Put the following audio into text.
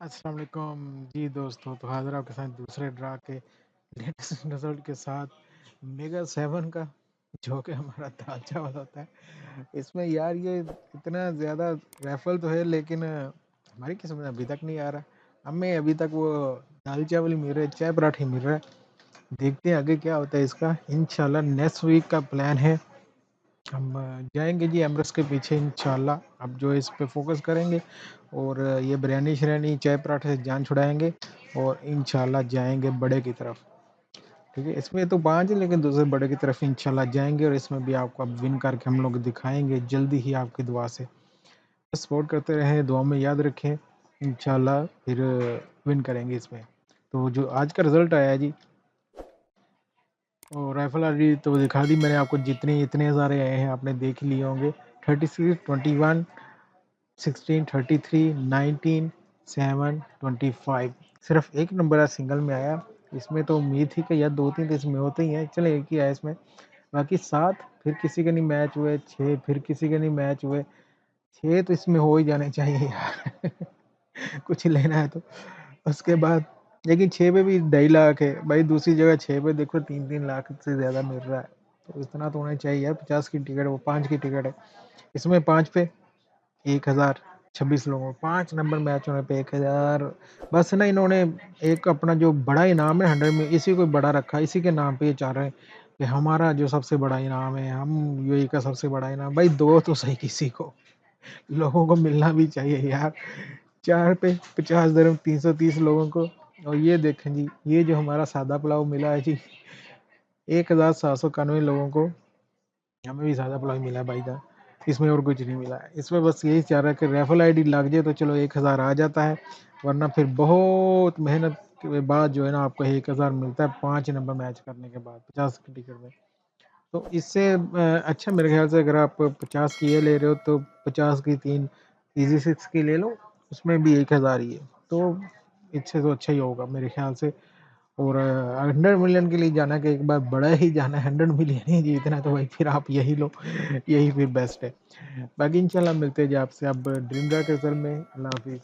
अस्सलाम वालेकुम जी दोस्तों, तो हाज़िर आपके साथ दूसरे ड्रा के लेटेस्ट रिज़ल्ट के साथ मेगा 7 का, जो कि हमारा दाल चावल होता है। इसमें यार ये इतना ज़्यादा रैफ़ल तो है, लेकिन हमारी किस्मत में अभी तक नहीं आ रहा। हमें अभी तक वो दाल चावल ही मिल रहा है, चाय पराठे मिल रहा है। देखते हैं आगे क्या होता है इसका। इंशाल्लाह नेक्स्ट वीक का प्लान है, हम जाएँगे जी एमरेस्ट के पीछे इंशाल्लाह। अब जो है इस पे फ़ोकस करेंगे और ये बिरयानी-शिरयानी, चाय पराठे से जान छुड़ाएँगे और इंशाल्लाह जाएँगे बड़े की तरफ। ठीक है? इसमें तो 5 है, लेकिन दूसरे बड़े की तरफ इंशाल्लाह जाएँगे और इसमें भी आपको अब विन करके हम लोग दिखाएँगे जल्दी ही आपकी दुआ से। बस सपोर्ट करते रहें, दुआ में याद रखें, इंशाल्लाह फिर विन करेंगे इसमें। तो जो आज का रिज़ल्ट आया है जी, और राइफ़ल आर्चरी तो दिखा दी मैंने आपको, जितने इतने सारे आए हैं आपने देख ही लिए होंगे। 36, 21, 16, 33, 19, 7, 25, सिर्फ एक नंबर आज सिंगल में आया। इसमें तो उम्मीद थी कि यार 2-3 तो इसमें होते ही हैं, चलो एक ही आया इसमें। बाकी 7 फिर किसी के नहीं मैच हुए, 6 फिर किसी के नहीं मैच हुए, 6 तो इसमें हो ही जाने चाहिए यार कुछ लेना है तो। उसके बाद लेकिन 6 पे भी 2.5 लाख है भाई, दूसरी जगह 6 पे देखो 3-3 लाख से ज़्यादा मिल रहा है, तो इतना तो होना चाहिए यार। 50 की टिकट, वो 5 की टिकट है, इसमें 5 पे 1000, 26 लोगों, 5 नंबर मैच होने पे 1000। बस ना इन्होंने एक अपना जो बड़ा इनाम है 100 में, इसी को बड़ा रखा, इसी के नाम पे ये चाह रहे हैं कि हमारा जो सबसे बड़ा इनाम है, हम यूएई का सबसे बड़ा इनाम। भाई दो तो सही किसी को, लोगों को मिलना भी चाहिए यार। 4 पे 50 दिरहम 330 लोगों को। और ये देखें जी, ये जो हमारा सादा पुलाव मिला है जी 1791 लोगों को, हमें भी सादा पुलाव ही मिला है भाईजान, इसमें और कुछ नहीं मिला है। इसमें बस यही चाह रहा है कि रेफल आईडी लग जाए तो चलो 1000 आ जाता है, वरना फिर बहुत मेहनत के बाद जो है ना आपको 1000 मिलता है 5 नंबर मैच करने के बाद 50 की टिकट में। तो इससे अच्छा मेरे ख्याल से अगर आप 50 की ये ले रहे हो तो 50 की 3 ईज़ी 6 की ले लो, उसमें भी 1000 ही है। तो इससे तो अच्छा ही होगा मेरे ख्याल से। और 100 मिलियन के लिए जाना, कि एक बार बड़ा ही जाना है, 100 मिलियन ही जीतना है, तो भाई फिर आप यही लो, यही फिर बेस्ट है। बाकी इंशाल्लाह मिलते हैं जी आपसे अब ड्रीम ड्रा के रिजल्ट में। अल्लाह हाफ़िज़।